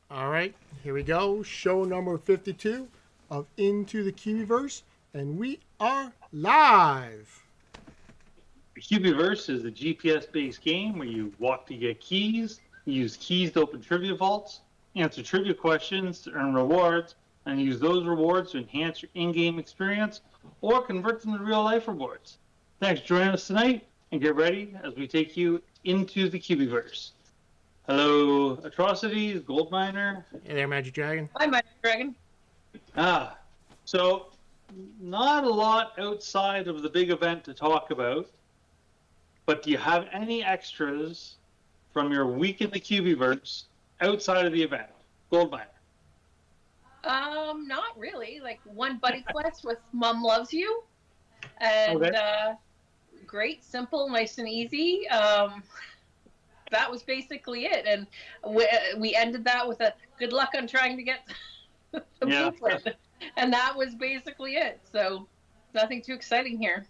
All right, here we go. Show number 52 of Into the Cubieverse, and we are live. The Cubieverse is a GPS-based game where you walk to get keys, use keys to open trivia vaults, answer trivia questions to earn rewards, and use those rewards to enhance your in-game experience or convert them to real-life rewards. Thanks for joining us tonight, and get ready as we take you into the Cubieverse. Hello, Atrocities, Gold Miner. Hey there, Magic Dragon. Hi, Magic Dragon. So not a lot outside of the big event to talk about. But do you have any extras from your week in the Cubieverse outside of the event? Gold Miner. Not really. Like one buddy quest with Mom Loves You, and great, simple, nice and easy. That was basically it, and we ended that with a good luck on trying to get the blueprint, and that was basically it. So nothing too exciting here.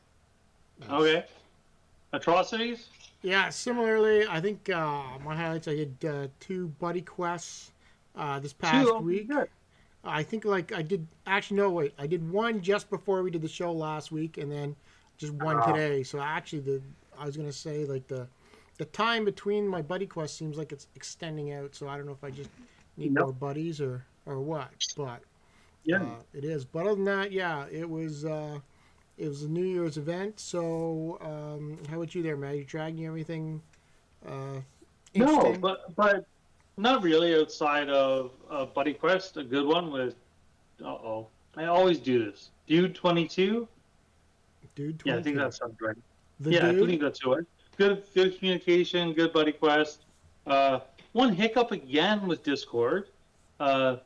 Okay. Atrocities? Yeah, similarly, I think my highlights, I did 2 buddy quests this past week. Good. I think I did, actually, no, wait. I did 1 just before we did the show last week, and then just 1 today. So actually, I was going to say, the time between my buddy quests seems like it's extending out. So I don't know if I just need more buddies or what. But it is. But other than that, yeah, it was a New Year's event. So how about you there, Matt? You dragging everything? No, but not really outside of Buddy Quest. A good one with. I always do this. Dude 22. Dude 22. Yeah, I think that sounds right. Dude? I believe that's it. Good communication. Good Buddy Quest. One hiccup again with Discord. Not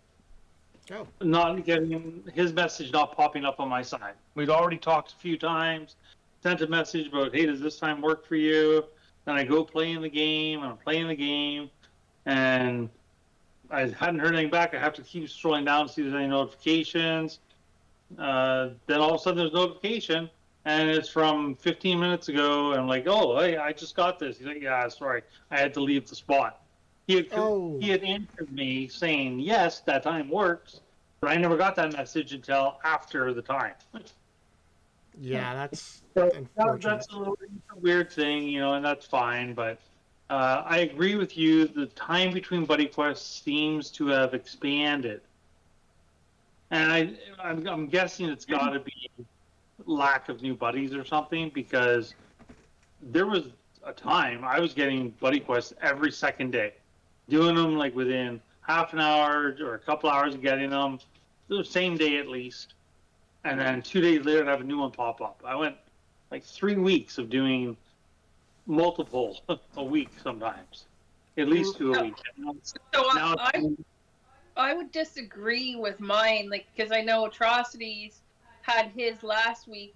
getting his message not popping up on my side. We'd already talked a few times, sent a message about, hey, does this time work for you? Then I go play in the game, and I'm playing the game, and I hadn't heard anything back. I have to keep scrolling down to see if there's any notifications. Then all of a sudden there's a notification, and it's from 15 minutes ago, and I'm like, oh, hey, I just got this. He's like, yeah, sorry, I had to leave the spot. He had answered me saying, yes, that time works, but I never got that message until after the time. Yeah, that's unfortunate. That's a weird thing, and that's fine, but I agree with you. The time between buddy quests seems to have expanded. And I'm guessing it's got to be lack of new buddies or something, because there was a time I was getting buddy quests every second day. Doing them within half an hour or a couple hours of getting them, the same day at least, and then 2 days later I'd have a new one pop up. I went 3 weeks of doing multiple a week sometimes, at least 2 a week. I would disagree with mine, because I know Atrocities had his last week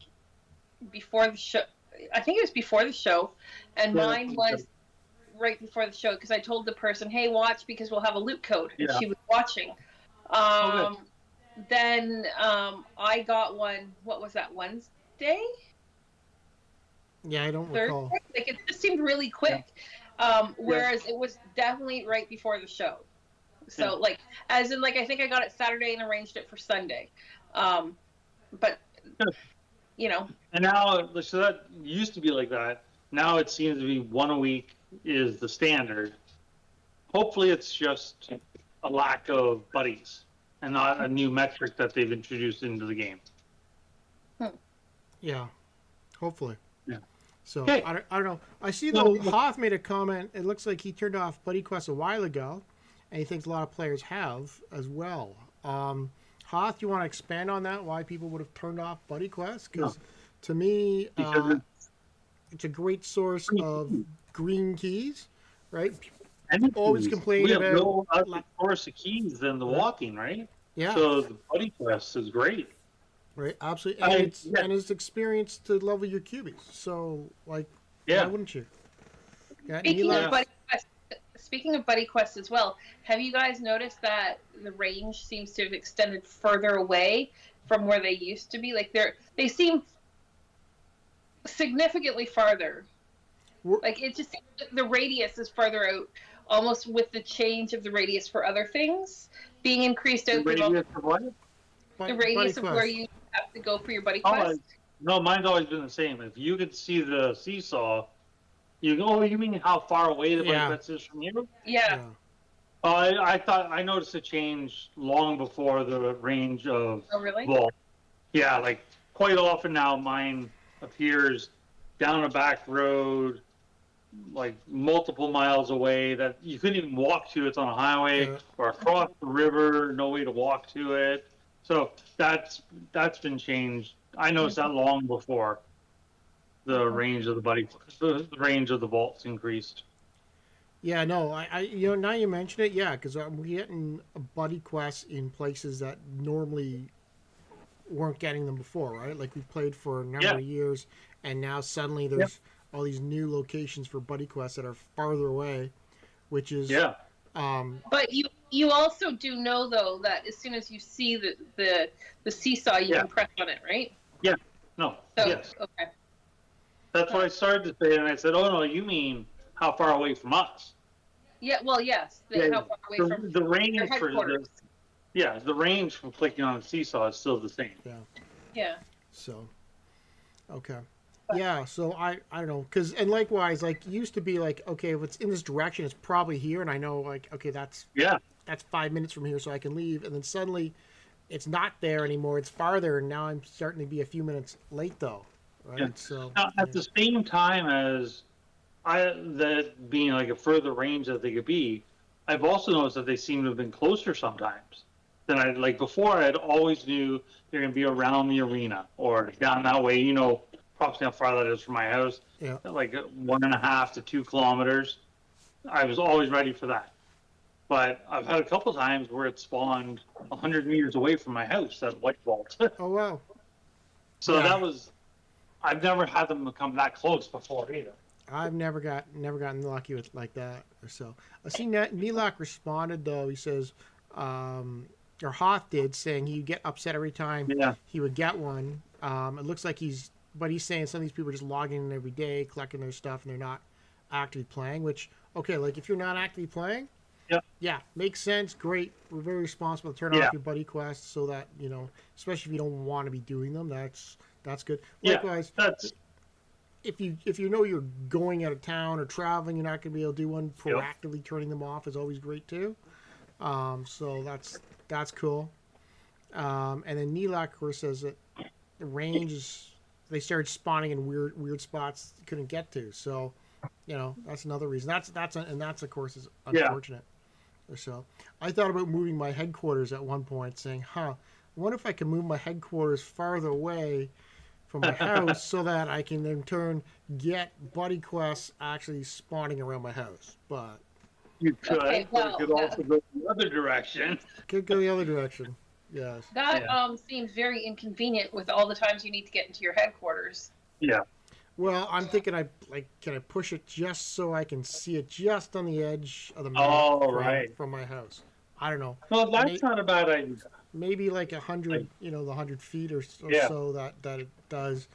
before the show. I think it was before the show, and mine was right before the show, because I told the person, hey, watch, because we'll have a loot code, and she was watching. Then I got one, what was that, Wednesday? Yeah, I don't recall. It just seemed really quick, whereas it was definitely right before the show. So, as in, I think I got it Saturday and arranged it for Sunday. But, And now, so that used to be like that. Now it seems to be 1 a week is the standard. Hopefully it's just a lack of buddies and not a new metric that they've introduced into the game. Yeah, hopefully. Yeah. So, okay. I don't know. I see though Hoth made a comment. It looks like he turned off Buddy Quest a while ago, and he thinks a lot of players have as well. Hoth, you want to expand on that? Why people would have turned off Buddy Quest? Because to me, it's a great source of green keys, right? Always complain about no other source of keys than the walking, right? Yeah. So the Buddy Quest is great. Right, absolutely, and it's experience to level your cubies. So, why wouldn't you? Speaking of Buddy Quest as well, have you guys noticed that the range seems to have extended further away from where they used to be? They seem significantly farther. It just, the radius is further out, almost with the change of the radius for other things being increased out Radius of what? the radius of where you have to go for your buddy Oh, quest. no, mine's always been the same. If you could see the seesaw, you go. Oh, you mean how far away the buddy quest is from you? Yeah. I noticed a change long before the range of Oh, really? vault. Yeah, like quite often now, mine appears down a back road, like multiple miles away that you couldn't even walk to. It's on a highway or across the river, no way to walk to it. So that's been changed. I noticed that long before the range of the range of the vaults increased. Yeah, no, now you mention it, yeah, because we're getting buddy quests in places that normally weren't getting them before, right? Like we played for a number of years, and now suddenly there's all these new locations for buddy quests that are farther away, which is But you also do know though that as soon as you see the seesaw, you can press on it, right? Yeah. No. So, yes. Okay. That's what I started to say, and I said, "Oh no, you mean how far away from us?" Yeah. Well, yes. How far away from the range your for headquarters? the range from clicking on a seesaw is still the same. Yeah. So, okay. Yeah, so I don't know, and likewise, like, used to be like, okay, if it's in this direction, it's probably here, and I know, like, okay, that's 5 minutes from here, so I can leave, and then suddenly it's not there anymore, it's farther, and now I'm starting to be a few minutes late, though, right? Yeah. So now, at the same time as that being like a further range that they could be, I've also noticed that they seem to have been closer sometimes than I like before. I'd always knew they're going to be around the arena or down that way, approximately how far that is from my house, like 1.5 to 2 kilometers. I was always ready for that. But I've had a couple times where it spawned 100 meters away from my house, that white vault. Oh, wow. So I've never had them come that close before either. I've never gotten lucky with like that or so. I see Nilak responded though. He says, or Hoth did, saying he'd get upset every time he would get one. It looks like he's saying some of these people are just logging in every day, collecting their stuff, and they're not actively playing. Which, okay, like if you're not actively playing, makes sense. Great. We're very responsible to turn off your buddy quests so that especially if you don't want to be doing them. That's good. Likewise, if you know you're going out of town or traveling, you're not going to be able to do one. Proactively turning them off is always great too. So that's cool. And then Nilak, of course, says that the range is, they started spawning in weird spots you couldn't get to. So, that's another reason. That's of course is unfortunate. So I thought about moving my headquarters at one point, saying, I wonder if I can move my headquarters farther away from my house so that I can in turn get buddy quests actually spawning around my house. But you could, but it could also go the other direction. Could go the other direction. Yes. That seems very inconvenient with all the times you need to get into your headquarters. Yeah. Well, I'm thinking can I push it just so I can see it just on the edge of the map from my house? I don't know. Well, that's not a bad idea. Maybe like 100, the 100 feet or so that it does.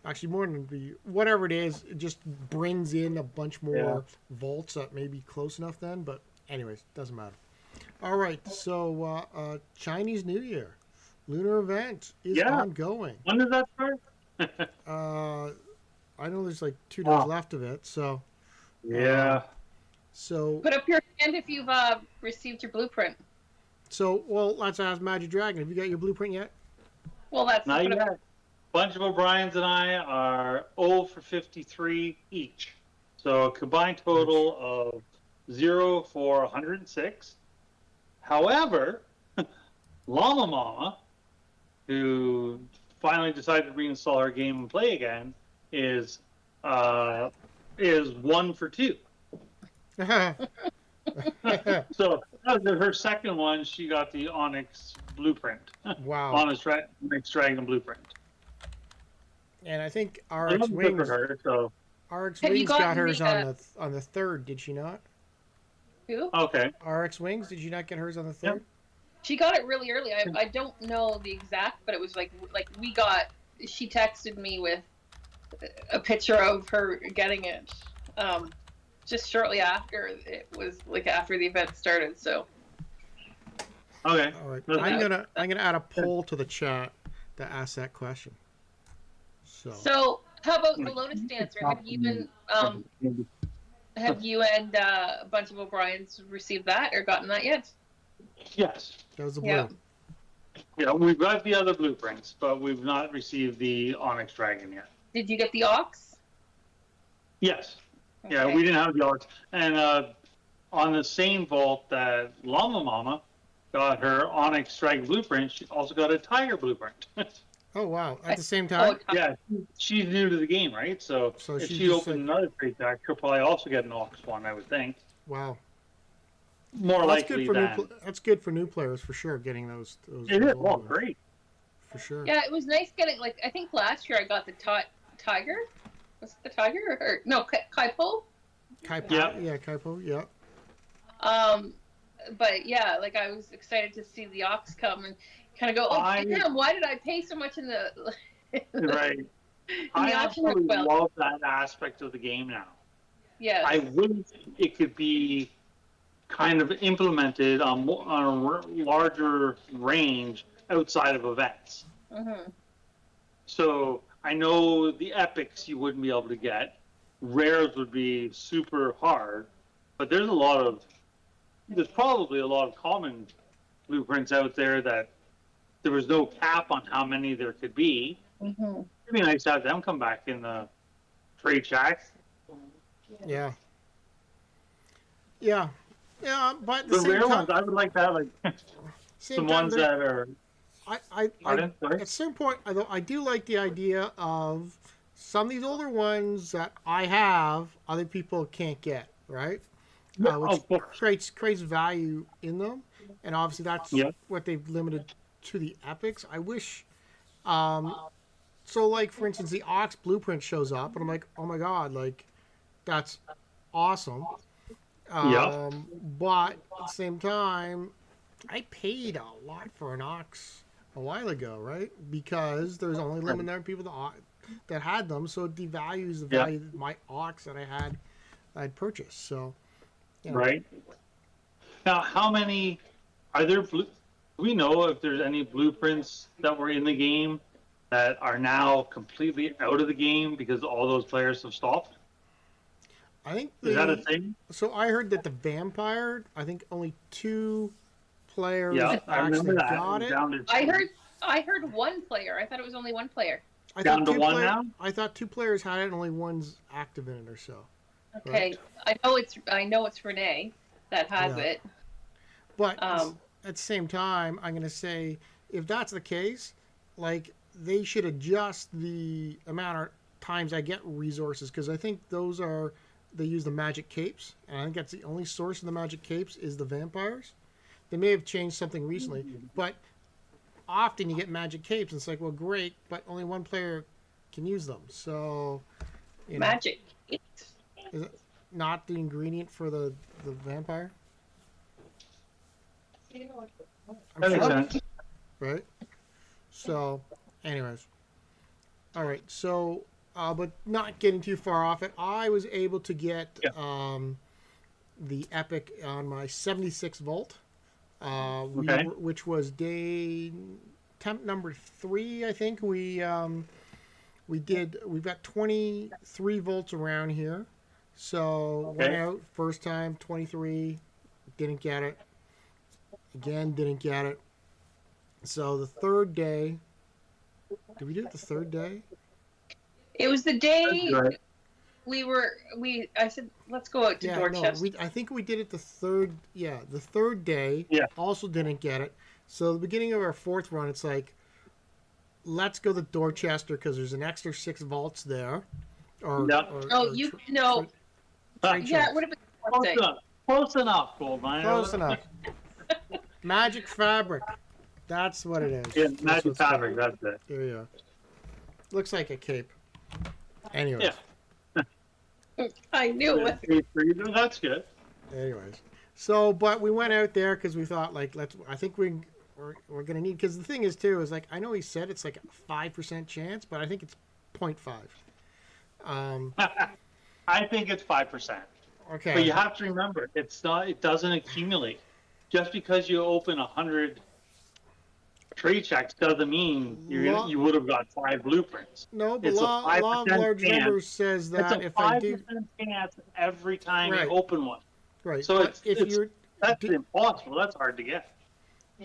Actually, more than whatever it is, it just brings in a bunch more volts that may be close enough then. But anyways, doesn't matter. All right, so Chinese New Year, lunar event is ongoing. When does that start? I know there's like 2 days left of it, so. So. Put up your hand if you've received your blueprint. So, well, let's ask Magic Dragon. Have you got your blueprint yet? Well, that's not yet. Bunch of O'Briens and I are 0 for 53 each. So a combined total of 0 for 106. However, Llama Mama, who finally decided to reinstall her game and play again, is 1 for 2. So her second one, she got the Onyx blueprint. Wow. Onyx Dragon blueprint. And I think RX Wings. RX Wings got hers on the 3rd, did she not? Who? Okay. RX Wings, did you not get hers on the 3rd? Yep. She got it really early. I don't know the exact, but it was like we got. She texted me with a picture of her getting it. just shortly after it was like after the event started. So Okay. All right. That's I'm good. gonna add a poll to the chat that asks that question. so how about the Lotus Dancer? Have you and a bunch of O'Briens received that or gotten that yet? Yes. That was the blue. Yeah. Yeah, we've got the other blueprints, but we've not received the Onyx Dragon yet. Did you get the Ox? Yes. Yeah, Okay. we didn't have the Onyx. And on the same vault that Llama Mama got her Onyx Dragon blueprint, she also got a Tiger blueprint. Oh wow! At the same time. Yeah, she's new to the game, right? So if she's she just opened another trade pack, she'll probably also get an Ox one, I would think. Wow. More Well, likely than. that's good for new players for sure. Getting those. It is. old Oh, ones, great. For sure. Yeah, it was nice getting like I think last year I got the Tiger. Was it the Tiger or no Kaipo? Kaipo. Yeah. Yeah, Kaipo. Yeah. But yeah, like I was excited to see the Ox come and kind of go, oh damn, why did I pay so much in the Right. I absolutely love that aspect of the game now. Yeah. I wish it could be kind of implemented on a larger range outside of events. Mm-hmm. So I know the epics you wouldn't be able to get. Rares would be super hard, but there's probably a lot of common blueprints out there that there was no cap on how many there could be. Mm-hmm. It'd be nice to have them come back in the trade chat. Yeah. Yeah. Yeah, but at The same rare time, ones, I would like to have like some ones that are. At some point, although I do like the idea of some of these older ones that I have, other people can't get, right? Which creates value in them, and obviously that's what they've limited to the epics. I wish, so like for instance, the Ox blueprint shows up, and I'm like, oh my god, like that's awesome. But at the same time, I paid a lot for an Ox a while ago, right? Because there's only a limited number of people that had them, so it devalues the value of my Ox that I'd purchased. So, you know. Right. Now, how many are there? Do we know if there's any blueprints that were in the game that are now completely out of the game because all those players have stopped? I think is that a thing? So I heard that the vampire. I think only 2 players actually got it. I heard 1 player. I thought it was only 1 player. Down to 1 now? I thought 2 players had it, and only 1's active in it or so. Okay, right? I know it's Renee that has it. But at the same time, I'm going to say if that's the case, like they should adjust the amount of times I get resources, because I think they use the magic capes, and I think that's the only source of the magic capes is the vampires. They may have changed something recently, but often you get magic capes, and it's like, well, great, but only 1 player can use them. So, magic capes. Is it not the ingredient for the vampire? That makes sense. Right? So, anyways. All right, so, but not getting too far off it, I was able to get the epic on my 76 volt, which was temp number 3, I think. We've got 23 volts around here. So went out first time, 23, didn't get it. Again, didn't get it. So the third day, did we do it the third day? It was the day I said, let's go out to Dorchester. I think we did it the third day. Yeah. Also didn't get it. So the beginning of our 4th run, it's like, let's go to Dorchester because there's an extra 6 volts there. It would have been close enough, Goldmine. Close enough. Magic fabric. That's what it is. Yeah, magic fabric. That's it. There you go. Looks like a cape. Anyways. Yeah. I knew it. That's good. Anyways. So, but we went out there because we thought, like, I think we're going to need, because the thing is, too, is like, I know he said it's like a 5% chance, but I think it's 0.5. I think it's 5%. Okay. But you have to remember, it's not. It doesn't accumulate. Just because you open 100 trade checks doesn't mean Law, you would have got 5 blueprints. no, but It's a law of 5% large chance. numbers says It's that a if I do 5% chance every time you right, open one. right, So but if you're that's do, impossible. That's hard to get.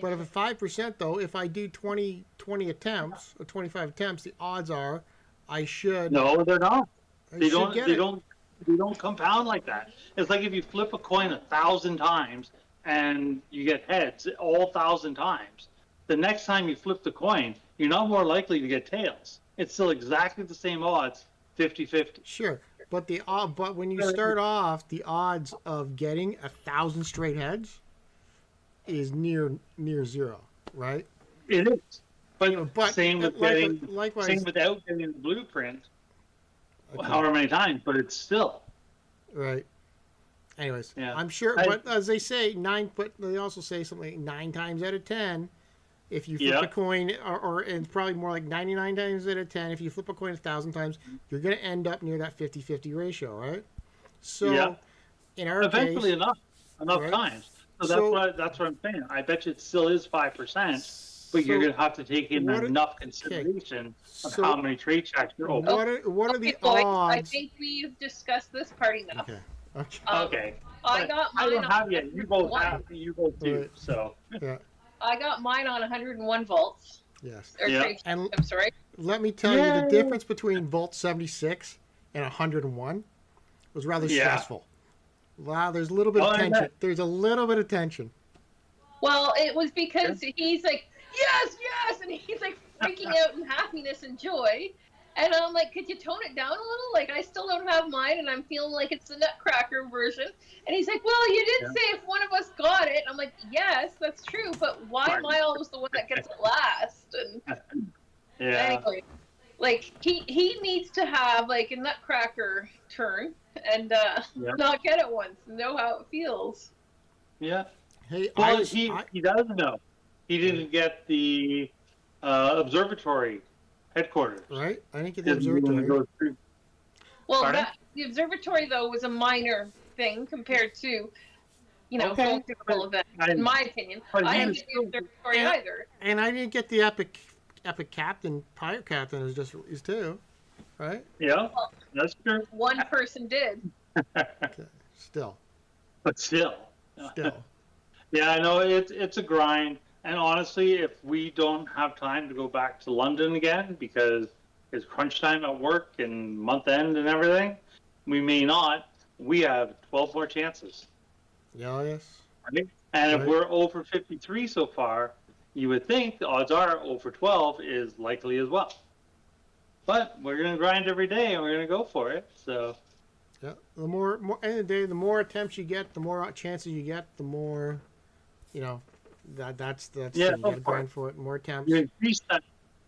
but if a 5% though, if I do 20 attempts or 25 attempts, the odds are I should No, they're not. I They should don't. get They it. don't. They don't compound like that. It's like if you flip a coin 1,000 times and you get heads all 1,000 times. The next time you flip the coin, you're not more likely to get tails. It's still exactly the same odds, 50-50. Sure, but but when you start off, the odds of getting 1,000 straight heads is near zero, right? It is. But Same with likewise, same without getting the blueprint, okay, however many times, but it's still. right. Anyways, Yeah. I'm sure, but as they say, but they also say something like 9 times out of 10, if you flip a coin, or and probably more like 99 times out of 10, if you flip a coin 1,000 times, you're going to end up near that 50-50 ratio, right? So, in our eventually case, enough right? times. So that's what I'm saying. I bet you it still is 5%, but you're going to have to take in enough consideration of how many trade checks you're open. What are the boys, odds? I think we've discussed this part enough. Okay. Okay. I got mine. I don't have yet. You both 101. have. You both do. Right. So. Yeah. I got mine on 101 volts. Yes. Or Yeah. And I'm sorry. let me tell you, the difference between volt 76 and 101 was rather stressful. Wow, there's a little bit of tension. There's a little bit of tension. Well, it was because he's like, yes, and he's like freaking out in happiness and joy. And I'm like, could you tone it down a little? Like, I still don't have mine, and I'm feeling like it's the Nutcracker version. And he's like, well, you did say if one of us got it. I'm like, yes, that's true, but why am I always the one that gets it last? And anyway, like, he needs to have, like, a Nutcracker turn and not get it once, know how it feels. Yeah. Hey, well, he does know. He didn't get the observatory headquarters. Right? I didn't get the observatory. Well, the observatory, though, was a minor thing compared to, going to the whole event, in my opinion. I didn't get the observatory either. And I didn't get the epic captain, pirate captain is too, right? Yeah, that's true. One person did. Okay. Still. But still. Yeah, I know it's a grind. And honestly, if we don't have time to go back to London again because it's crunch time at work and month end and everything, we may not. We have 12 more chances. Yeah, yes. Right? And if we're over 53 so far, you would think the odds are over 12 is likely as well. But we're going to grind every day and we're going to go for it. So. Yeah, the more end of the day, the more attempts you get, the more chances you get, the more, that's you got to grind for it. More attempts. You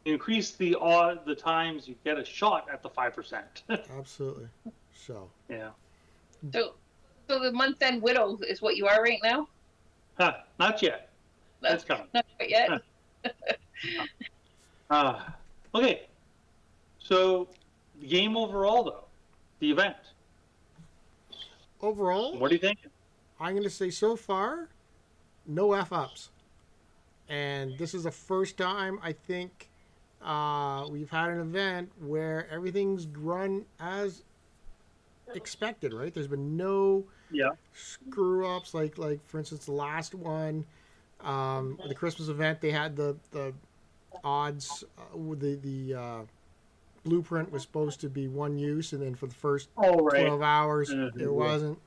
increase the times you get a shot at the 5%. Absolutely. So. Yeah. So the month-end widow is what you are right now? Not yet. That's coming. Not yet. Okay. So the game overall, though, the event. Overall, what do you think? I'm going to say so far, no F-ups. And this is the first time I think we've had an event where everything's run as expected, right? There's been no screw-ups like for instance, the last one, the Christmas event, they had the odds, the blueprint was supposed to be one use, and then for the first 12 hours, it wasn't.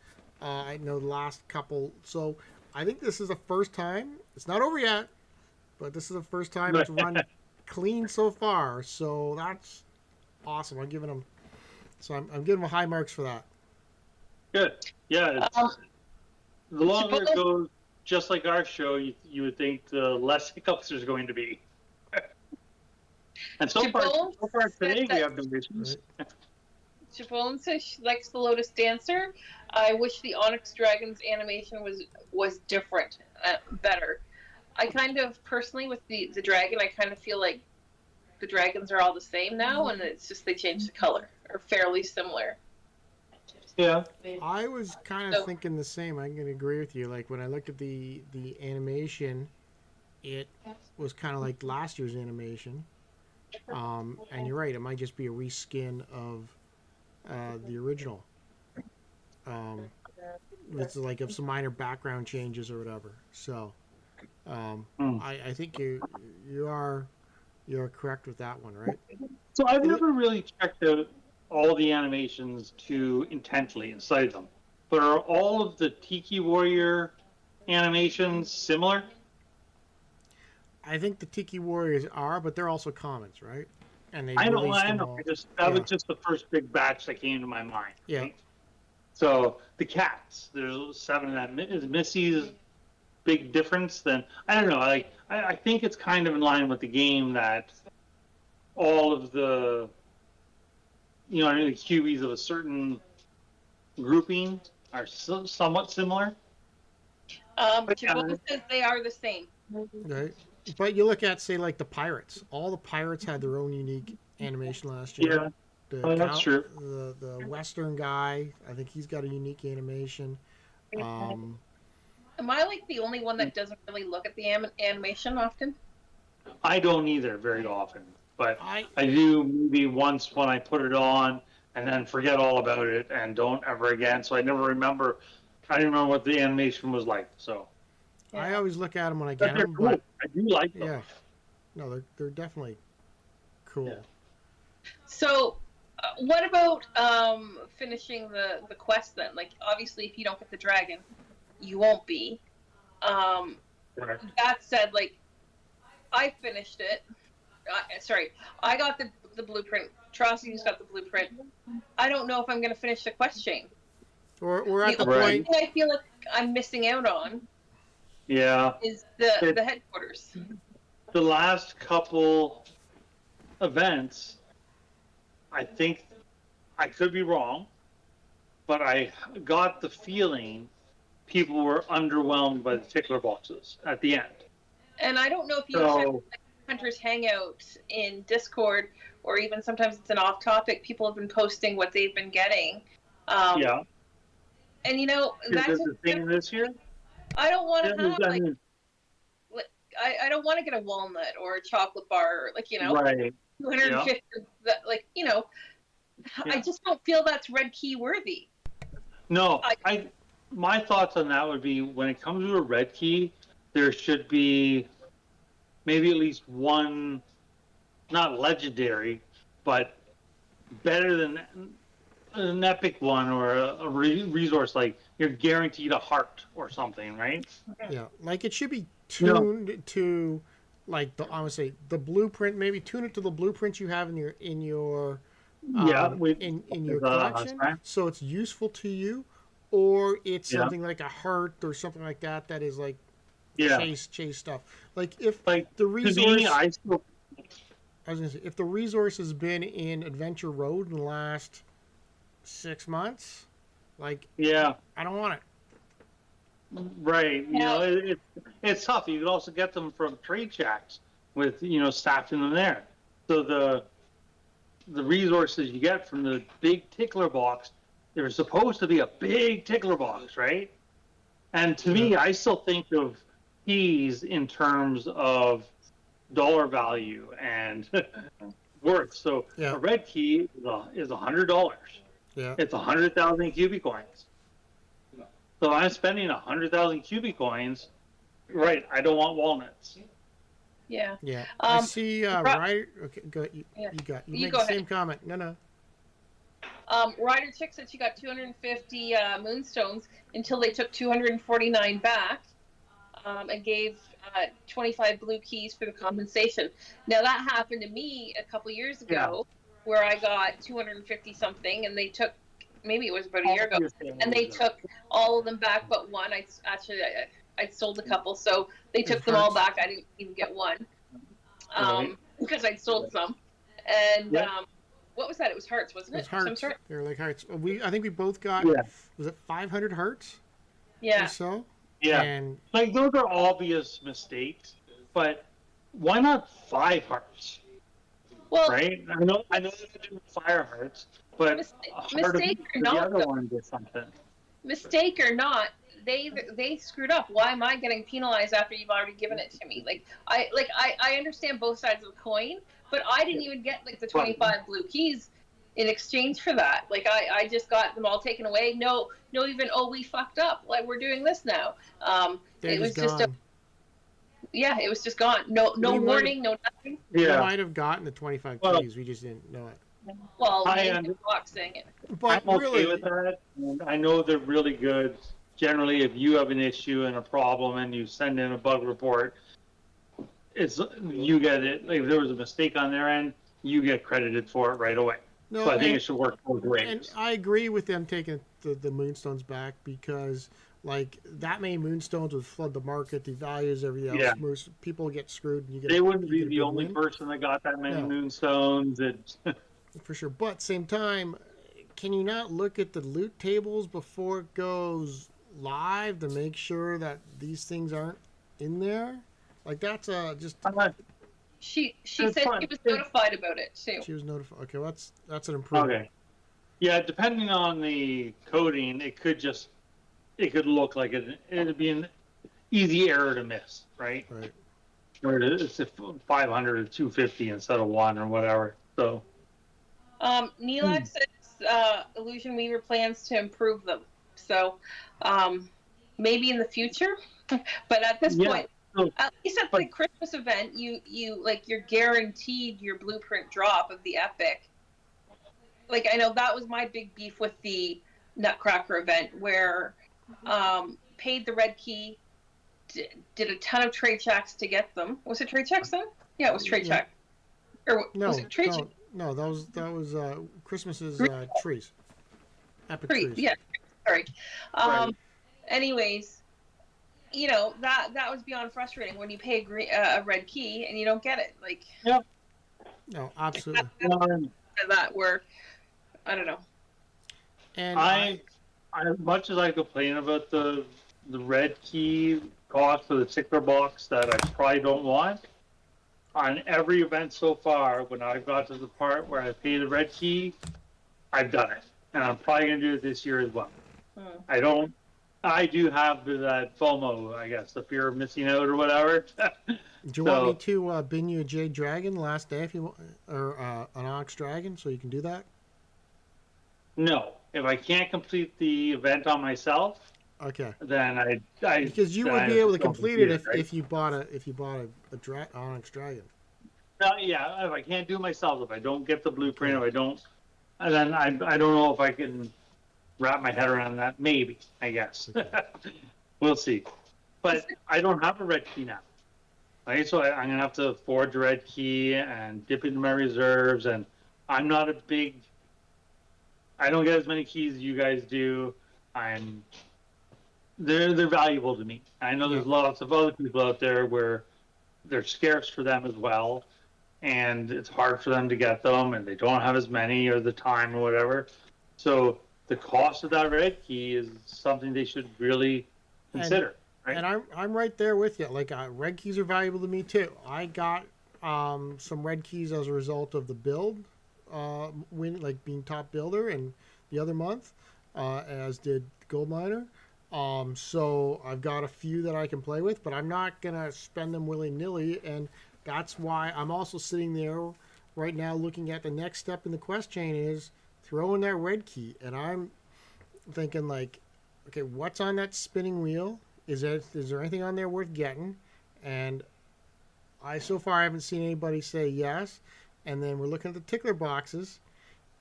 I know the last couple. So I think this is the first time. It's not over yet, but this is the first time it's run clean so far. So that's awesome. I'm giving them. So I'm giving them high marks for that. Good. Yeah. The longer it goes, just like our show, you would think the less hiccups there's going to be. And so far today we have no issues. Chabone says she likes the Lotus Dancer. I wish the Onyx Dragon's animation was different, better. I kind of, personally, with the dragon, I kind of feel like the dragons are all the same now, and it's just they changed the color, or fairly similar. Yeah. I was kind of thinking the same. I'm going to agree with you. Like when I looked at the animation, it was kind of like last year's animation. And you're right, it might just be a reskin of the original. Um, with like of some minor background changes or whatever. So Hmm. I think you're correct with that one, right? So I've Is it? never really checked out all the animations too intently and studied them. But are all of the Tiki Warrior animations similar? I think the Tiki Warriors are, but they're also commons, right? And they I know, released I them know. all. That was Yeah, just the first big batch that came to my mind. yeah. Right? So the cats, there's 7 of them. Is Missy's big difference? Then I don't know. Like I think it's kind of in line with the game that all of the the cubies of a certain grouping are somewhat similar. But yeah, Jabot says they are the same. Right. But you look at say like the pirates. All the pirates had their own unique animation last year. yeah, The oh, that's true. the Western guy, I think he's got a unique animation. Um, Am I like the only one that doesn't really look at the animation often? I don't either very often, but I I do maybe once when I put it on and then forget all about it and don't ever again. So I never remember. I don't remember what the animation was like. So, I always look at them when I but get they're them, cool. but I do like them. yeah, no, they're definitely cool. Yeah. So, what about finishing the quest then? Like, obviously, if you don't get the dragon, you won't be. Um, Correct. that said, like, I finished it. Sorry, I got the blueprint. Trocity's got the blueprint. I don't know if I'm going to finish the quest chain. We're at the only point. thing I feel like I'm missing out on Yeah. is the headquarters. The last couple events, I think I could be wrong, but I got the feeling people were underwhelmed by the tickler boxes at the end. And I don't know if you check like, Hunters Hangout in Discord, or even sometimes it's an off topic. People have been posting what they've been getting. Yeah. And you know, Is that's it the thing this year? I don't want to Yeah, have I like, mean, I don't want to get a walnut or a chocolate bar, or, like, you know, right. 250. Like, you know, I just don't feel that's red key worthy. No, my thoughts on that would be when it comes to a red key, there should be maybe at least one, not legendary, but better than an epic one or a resource, like you're guaranteed a heart or something, right? Yeah, like it should be tuned to, like I would say the blueprint. Maybe tune it to the blueprints you have in your in your collection, so it's useful to you, or it's something like a heart or something like that that is like chase stuff. Like if the resource, to me, I was gonna say if the resource has been in Adventure Road in the last 6 months, like I don't want it. Right, you know, it's tough. You could also get them from trade shacks with staffing them there. So the resources you get from the big tickler box, they're supposed to be a big tickler box, right? And to me, I still think of keys in terms of dollar value and worth. So a red key is $100. Yeah, it's 100,000 cubic coins. So I'm spending 100,000 cubic coins. Right, I don't want walnuts. Yeah. Yeah. I see. Ryder. Okay, go ahead. You make the same comment. No. Ryder Chick said she got 250 moonstones until they took 249 back, and gave 25 blue keys for the compensation. Now that happened to me a couple years ago, where I got 250 something, and they took, maybe it was about a year ago, and they took all of them back but one. I sold a couple, so they took them all back. I didn't even get one, because I'd sold some. And what was that? It was hearts, wasn't it? It was hearts. They were like hearts. I think we both got. Was it 500 hearts? Yeah. Or so. Yeah. And like those are obvious mistakes, but why not 5 hearts? Well, right? I know they're doing fire hearts, but harder Mistake or for the not, other though, one to something. mistake or not, they screwed up. Why am I getting penalized after you've already given it to me? I understand both sides of the coin, but I didn't even get like the 25 blue keys in exchange for that. Like I just got them all taken away. No even, oh, we fucked up, like we're doing this now. They're It was just just gone. yeah, it was just gone. No We might warning, no nothing. We Yeah. might have gotten the 25 Well, keys. We just didn't know it. Well, I we am. didn't box saying it. But I'm okay really, with that. And I know they're really good. Generally, if you have an issue and a problem and you send in a bug report, you get it. Like, if there was a mistake on their end, you get credited for it right away. no, So I think and, it should work both and ways. I agree with them taking the moonstones back because, like, that many moonstones would flood the market, devalues everything else. Yeah. Most people get screwed, and you get. They wouldn't you be get a the good only win. person that got that many No. moonstones. For sure. But same time, can you not look at the loot tables before it goes live to make sure that these things aren't in there? Like, that's just. She That's said fine. she was notified about it too. She was notified. Okay, well, that's an improvement. Okay. Yeah, depending on the coding, it could look like it'd be an easy error to miss, right? Right. Where it's 500 or 250 instead of 1 or whatever. So. Neelax says Illusion Weaver plans to improve them. So maybe in the future, but at this point, at least at the Christmas event, you're guaranteed your blueprint drop of the epic. Like, I know that was my big beef with the Nutcracker event, where paid the red key, did a ton of trade checks to get them. Was it trade checks then? Yeah, it was trade check. Or No, was it trade check? no, that was Christmas's trees. Epic trees. Yeah, sorry. Right. Anyways, that was beyond frustrating when you pay a red key and you don't get it. Like, No, absolutely. that where I don't know. And I as much as I complain about the red key cost for the tickler box that I probably don't want, on every event so far, when I've got to the part where I pay the red key, I've done it. And I'm probably going to do it this year as well. I do have that FOMO, I guess, the fear of missing out or whatever. do you want me to bin you a Jade Dragon last day if you want, or an Onyx Dragon, so you can do that? No. If I can't complete the event on myself, okay, then I because you would be able to complete it if you bought a Onyx Dragon. No, yeah, if I can't do it myself, if I don't get the blueprint, if I don't, then I don't know if I can wrap my head around that. Maybe, I guess. Okay. We'll see. But I don't have a red key now. Right? So I'm going to have to forge a red key and dip into my reserves. And I'm not a big... I don't get as many keys as you guys do. They're valuable to me. I know there's lots of other people out there where they're scarce for them as well. And it's hard for them to get them, and they don't have as many or the time or whatever. So the cost of that red key is something they should really consider. Right? And I'm right there with you. Like, red keys are valuable to me too. I got some red keys as a result of the build, being top builder and the other month, as did Gold Miner. So I've got a few that I can play with, but I'm not gonna spend them willy-nilly, and that's why I'm also sitting there right now looking at the next step in the quest chain is throw in that red key. And I'm thinking, like, okay, what's on that spinning wheel? Is there anything on there worth getting? And so far haven't seen anybody say yes. And then we're looking at the tickler boxes,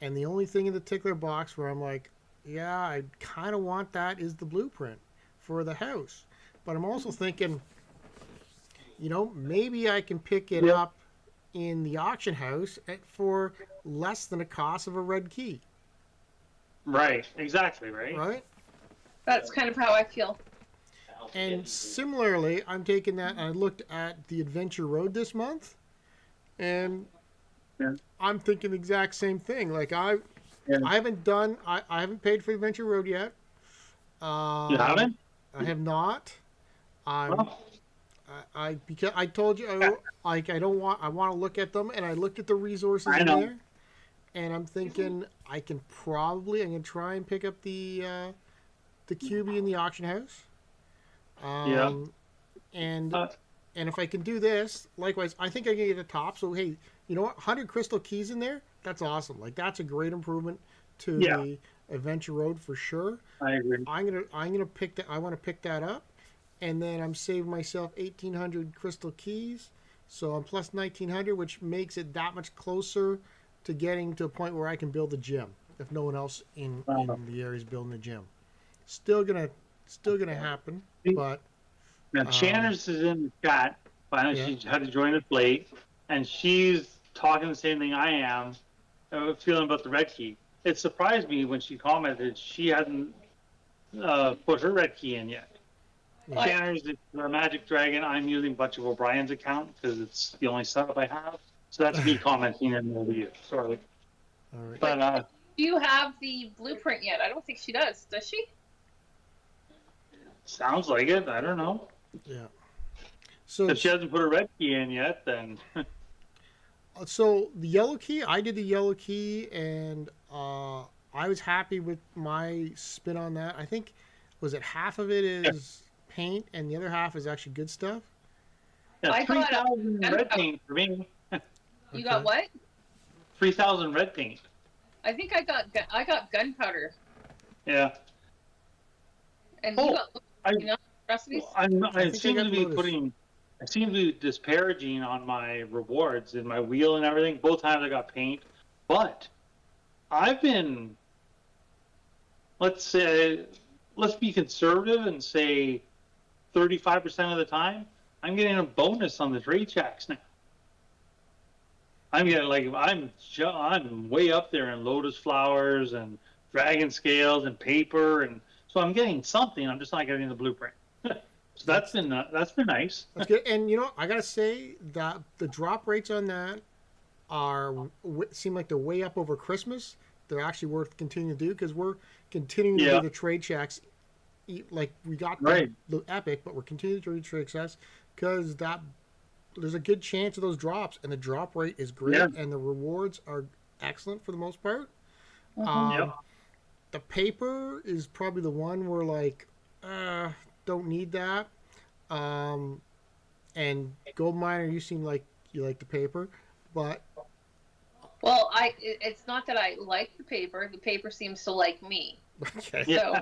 and the only thing in the tickler box where I'm like, yeah, I kind of want that is the blueprint for the house. But I'm also thinking, maybe I can pick it up in the auction house for less than the cost of a red key. Right, exactly, right? Right? That's kind of how I feel. And similarly, I'm taking that, and I looked at the Adventure Road this month, and I'm thinking the exact same thing. Like, I haven't paid for Adventure Road yet. You haven't? I have not. Because I told you, I want to look at them, and I looked at the resources in there, and I'm thinking I'm gonna try and pick up the Cubie in the auction house. Yeah. Um, and Uh, and if I can do this, likewise, I think I can get the top. So hey, you know what? 100 crystal keys in there. That's awesome. Like that's a great improvement to yeah, the Adventure Road for sure. I agree. I'm gonna pick that. I want to pick that up, and then I'm saving myself 1,800 crystal keys. So I'm plus 1,900, which makes it that much closer to getting to a point where I can build a gym. If no one else in the area is building a gym, still gonna happen. But Now, um, Shannon's is in the chat. Finally, yeah, she had to join us late, and she's talking the same thing I am, feeling about the red key. It surprised me when she commented she hadn't put her red key in yet. yeah. Shannon's is a Magic Dragon. I'm using a bunch of O'Brien's account because it's the only setup I have. So that's me commenting in over you. Sorry. All right. But Do you have the blueprint yet? I don't think she does. Does she? sounds like it. I don't know. Yeah. So If she hasn't put her red key in yet, then so the yellow key, I did the yellow key, and I was happy with my spin on that. I think was it half of it is paint, and the other half is actually good stuff. yeah, I got 3,000 red paint for me. You got what? 3,000 red paint. I think I got gunpowder, Yeah. and Oh, you got I, recipes. I think I seem got to be Lotus. I seem to be disparaging on my rewards in my wheel and everything. Both times I got paint, but I've been, let's be conservative and say 35% of the time, I'm getting a bonus on the trade checks now. I'm getting I'm way up there in lotus flowers and dragon scales and paper, and so I'm getting something. I'm just not getting the blueprint. So that's been nice. That's good. And you know, I gotta say that the drop rates on that seem like they're way up over Christmas. They're actually worth continuing to do because we're continuing to do the trade checks. Like we got the epic, but we're continuing to do trade checks because there's a good chance of those drops, and the drop rate is great, and the rewards are excellent for the most part. The paper is probably the one where like don't need that. And gold miner, you seem like you like the paper, but Well, it's not that I like the paper. The paper seems to like me. okay. So,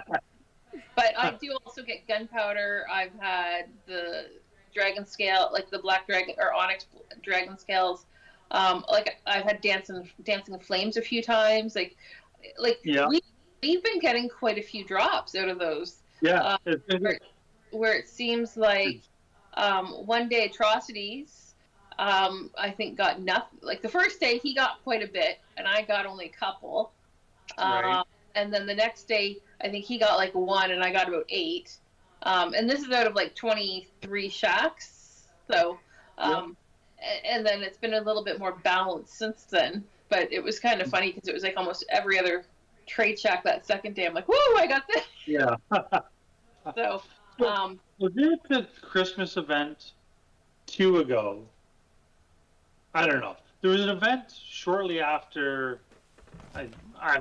but I do also get gunpowder. I've had the dragon scale, like the black dragon or onyx dragon scales. Like I've had dancing flames a few times. We've been getting quite a few drops out of those. Yeah. Where it seems like one day atrocities, I think got nothing. Like the first day he got quite a bit, and I got only a couple. Right. And then the next day, I think he got like one, and I got about 8. And this is out of like 23 shacks. So, and then it's been a little bit more balanced since then. But it was kind of funny because it was like almost every other trade shack that second day. I'm like, whoa, I got this. Yeah. So, was it the Christmas event 2 ago? I don't know. There was an event shortly after. I'm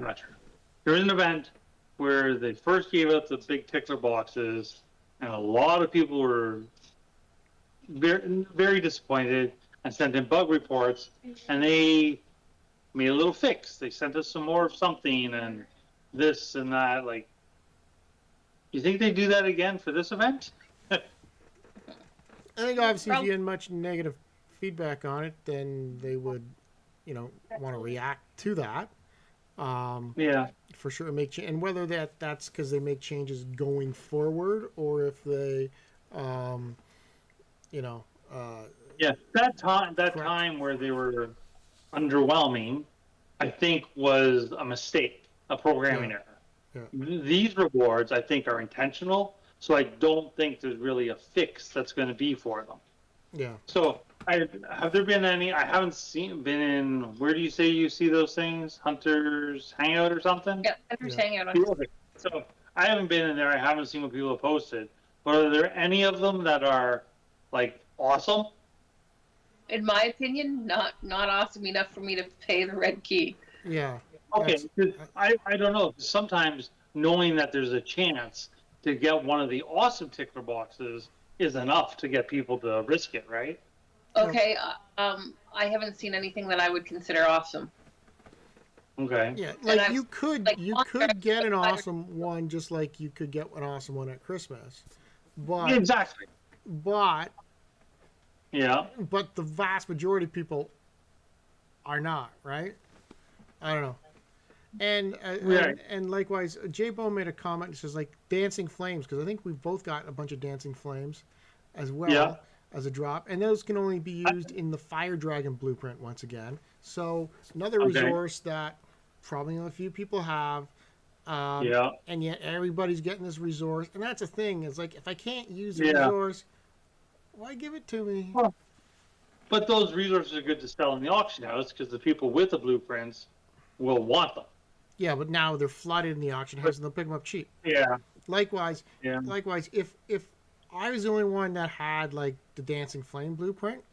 not sure. There was an event where they first gave out the big tickler boxes, and a lot of people were very, very disappointed and sent in bug reports, and they made a little fix. They sent us some more of something and this and that. Like, you think they do that again for this event? I think obviously if you had much negative feedback on it, then they would, want to react to that. Yeah. For sure, and whether that's because they make changes going forward, or if they, Yeah, that time where they were underwhelming, I think was a mistake, a programming error. Yeah. These rewards, I think, are intentional, so I don't think there's really a fix that's going to be for them. Yeah. So, have there been any? I haven't been in. Where do you say you see those things? Hunters Hangout or something? Yeah, Hunters Hangout. So I haven't been in there. I haven't seen what people have posted. But are there any of them that are like awesome? In my opinion, not awesome enough for me to pay the red key. Yeah. Okay, That's 'cause I don't know. Sometimes knowing that there's a chance to get one of the awesome tickler boxes is enough to get people to risk it, right? Okay, I haven't seen anything that I would consider awesome. Okay. yeah. And Like I've you could get an awesome one just like you could get an awesome one at Christmas, but Exactly. but Yeah. but the vast majority of people are not, right? I don't know. Right. And likewise, J Bone made a comment. He says like dancing flames because I think we've both got a bunch of dancing flames as Yeah. well as a drop, and those can only be used in the Fire Dragon blueprint once again. So another Okay. resource that probably only a few people have, Yeah. and yet everybody's getting this resource. And that's a thing. It's like if I can't use the Yeah. resource, why give it to me? Well, but those resources are good to sell in the auction house because the people with the blueprints will want them. Yeah, but now they're flooded in the auction house, and they'll pick them up cheap. Yeah. Likewise, Yeah. likewise, if I was the only one that had like the Dancing Flame blueprint,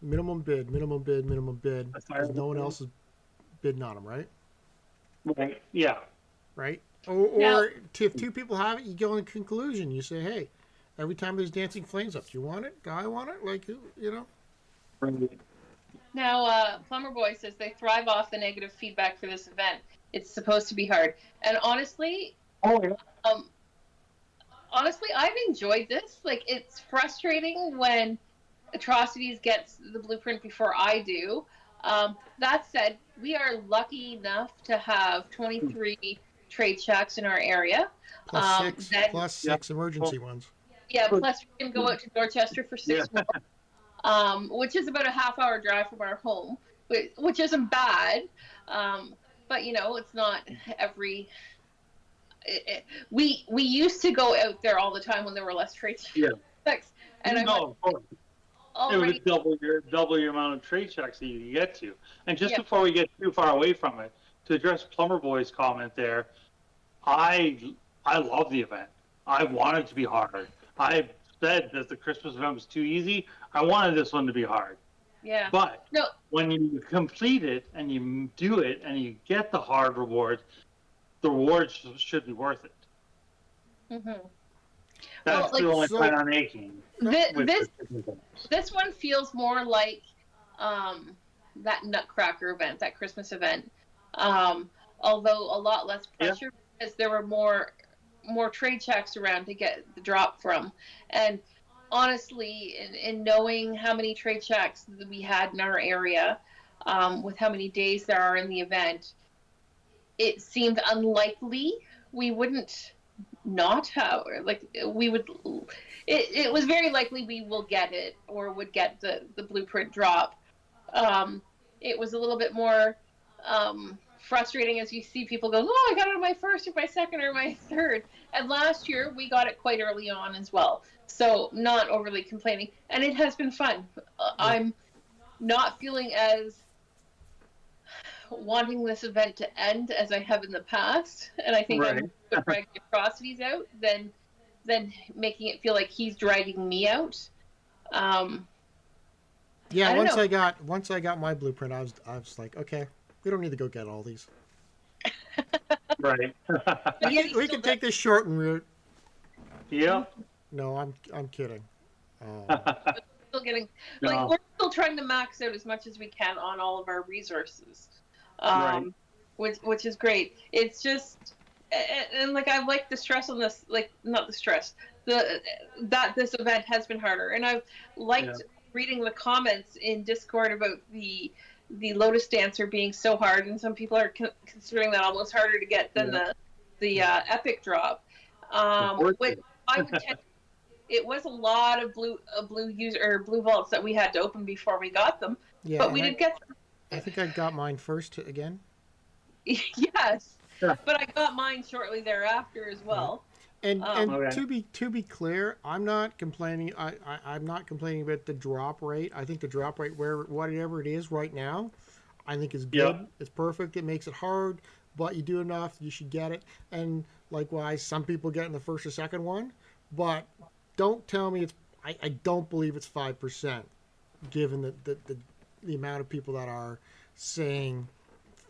minimum bid, minimum bid, minimum bid, because no one else is bidding on them, right? Right. Yeah. Right? Now, Or if two people have it, you go in conclusion. You say, hey, every time there's Dancing Flames up, do you want it? Do I want it? Like, you know? Right. now, Plumber Boy says they thrive off the negative feedback for this event. It's supposed to be hard, and honestly, Oh yeah. um, I've enjoyed this. Like, it's frustrating when Atrocities gets the blueprint before I do. That said, we are lucky enough to have 23 trade shacks in our area. Plus six, Then, plus six emergency ones. yeah, plus we can go out to Dorchester for 6 Yeah. more, which is about a half-hour drive from our home, which isn't bad. But you know, it's not every. We used to go out there all the time when there were less trade Yeah. checks, and I'm No, of course. It already would double your amount of trade checks that you get to. And just Yeah. before we get too far away from it, to address Plumber Boy's comment there, I love the event. I want it to be hard. I said that the Christmas event was too easy. I wanted this one to be hard. yeah. But No, when you complete it and you do it and you get the hard rewards, the rewards should be worth it. hmm That's Well, the like, only so- point I'm making. with this the Christmas events. this one feels more like that Nutcracker event, that Christmas event. Although a lot less pressure because there were more trade checks around to get the drop from. And honestly, in knowing how many trade checks that we had in our area, with how many days there are in the event, it seemed unlikely we wouldn't not have, like, we would. It was very likely we will get it or would get the blueprint drop. It was a little bit more frustrating as you see people go, oh, I got it on my first or my second or my third. And last year we got it quite early on as well. So not overly complaining. And it has been fun. I'm not feeling as wanting this event to end as I have in the past. And I think I'm going to drag the Atrocities out than making it feel like he's dragging me out. Yeah, I don't once I got my blueprint, I was like, okay, we don't need to go get all these. Right. But yet We can take this shortened route. Yeah. No, I'm kidding. still getting No. like we're still trying to max out as much as we can on all of our resources, Right. which is great. It's just and like I like the stress on this, like not the stress, that this event has been harder, and I've liked reading the comments in Discord about the Lotus Dancer being so hard, and some people are considering that almost harder to get than the epic drop, which I would tend. It was a lot of blue vaults that we had to open before we got them, Yeah, but we did get them. I think I got mine first again. Yes, Yeah. but I got mine shortly thereafter as well. And Okay. to be clear, I'm not complaining. I'm not complaining about the drop rate. I think the drop rate whatever it is right now, I think is good. Yeah. It's perfect. It makes it hard, but you do enough, you should get it. And likewise, some people get in the first or second one, but don't tell me it's. I don't believe it's 5%, given the amount of people that are saying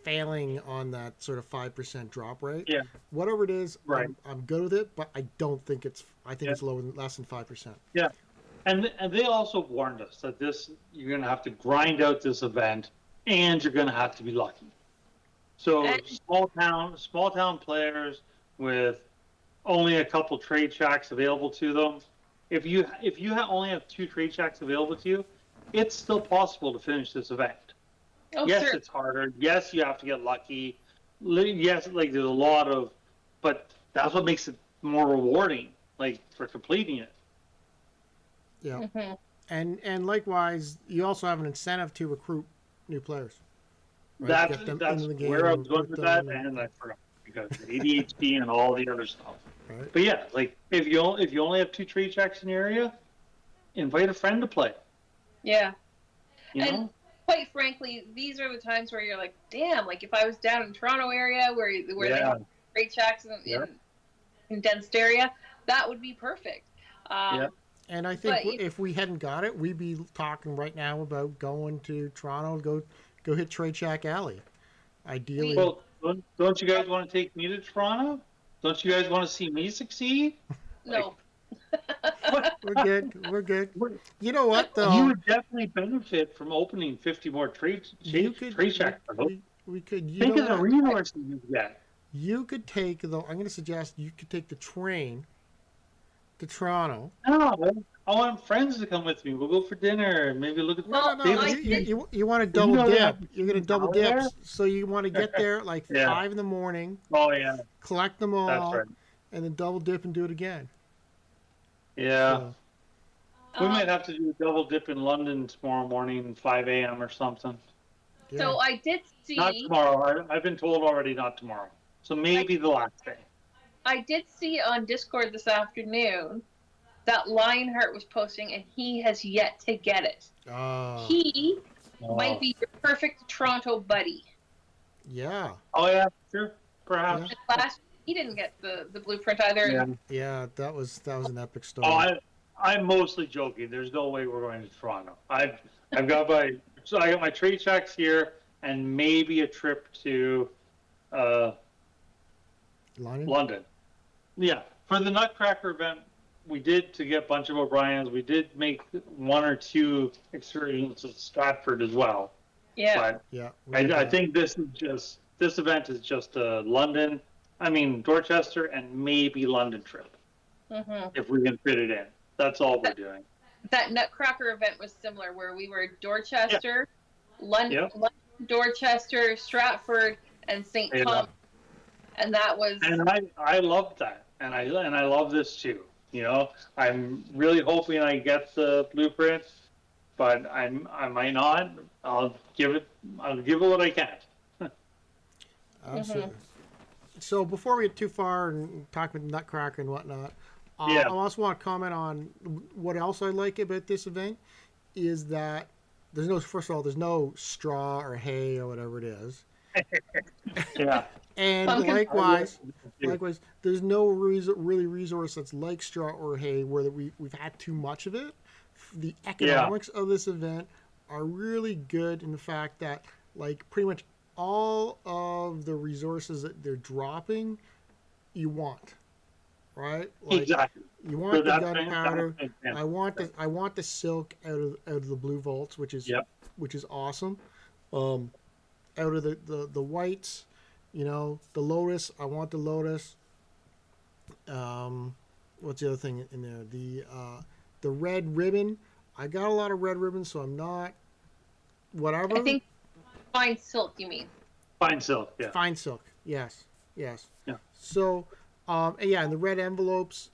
failing on that sort of 5% drop rate. Yeah. Whatever it is, Right. I'm good with it, but I don't think it's. I think Yeah. it's less than 5%. Yeah, and they also warned us that you're going to have to grind out this event, and you're going to have to be lucky. So And- small town players with only a couple trade tracks available to them. If you only have 2 trade tracks available to you, it's still possible to finish this event. Oh, Yes, sure. it's harder. Yes, you have to get lucky. Yes, like there's a lot of, but that's what makes it more rewarding, like for completing it. Yeah. Mhm. And likewise, you also have an incentive to recruit new players. Right? Get them That's into the game, where I was going recruit with that, them, and I forgot because of ADHD and all the other stuff. right? But yeah, like if you only have 2 trade tracks in your area, invite a friend to play. Yeah. You And- know, Quite frankly, these are the times where you're like, damn, like if I was down in Toronto area where they Yeah. have great tracks Yeah. in condensed area, that would be perfect. Yeah. And I think But if we hadn't got it, we'd be talking right now about going to Toronto and go hit Trade Shack Alley. Ideally, well, don't you guys want to take me to Toronto? Don't you guys want to see me succeed? No. we're good. We're good. What- You know what though? You would definitely benefit from opening 50 more trade tracks. We could. You Think know of the what? resources you get. You could take though. I'm going to suggest you could take the train to Toronto. No, I want friends to come with me. We'll go for dinner and maybe look at Well, No, I you want to double know they dip. have You're going to double power dip. there? So you want to get there like Yeah. 5 in the morning, Oh yeah, collect them all, that's right. and then double dip and do it again. Yeah. So, We might have to do a double dip in London tomorrow morning, 5 a.m. or something. yeah. So I did see. Not tomorrow. I've been told already not tomorrow. So maybe the last day. I did see on Discord this afternoon that Lionheart was posting, and he has yet to get it. He might be your perfect Toronto buddy. yeah. Oh yeah, sure, perhaps. And last he didn't get the blueprint either. Yeah. Yeah, that was an epic story. Oh, I'm mostly joking. There's no way we're going to Toronto. I got my trade tracks here and maybe a trip to London. Yeah, for the Nutcracker event, we did to get a bunch of O'Briens. We did make 1 or 2 excursions to Stratford as well. Yeah. But Yeah. I think this event is just a Dorchester and maybe London trip hmm if we can fit it in. That's all we're doing. That Nutcracker event was similar, where we were Dorchester, London, Dorchester, Stratford, and St. Yeah. Thomas, and that was. And I love that, and I love this too. You know, I'm really hoping I get the blueprint, but I might not. I'll give it what I can. Absolutely. So before we get too far and talk about Nutcracker and whatnot, Yeah. I also want to comment on what else I like about this event is that first of all, there's no straw or hay or whatever it is. Yeah. And Pumpkin. likewise, there's no resource that's like straw or hay where we've had too much of it. The economics of this event are really good in the fact that like pretty much all of the resources that they're dropping, you want, right? Like Exactly. you want So the that's gunpowder. fantastic. I want the silk out of the blue vaults, which is awesome. Out of the whites, the lotus. I want the lotus. What's the other thing in there? The red ribbon. I got a lot of red ribbon, so I'm not. Whatever. I think fine silk. You mean? Fine silk. Yeah. Fine silk. Yes. Yeah. So, and the red envelopes.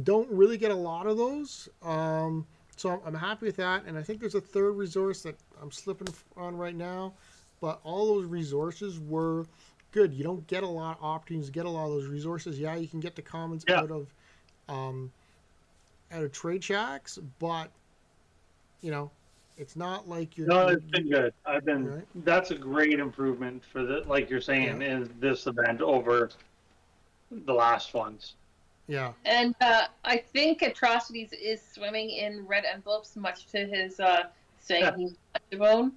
Don't really get a lot of those. So I'm happy with that, and I think there's a third resource that I'm slipping on right now, but all those resources were good. You don't get a lot of opportunities to get a lot of those resources. Yeah, you can get the commons out of trade shacks, but it's not like you're. No, it's been good. Right. That's a great improvement for like you're saying, in this event over the last ones. Yeah. And I think Atrocities is swimming in red envelopes, much to his saying he's Devon.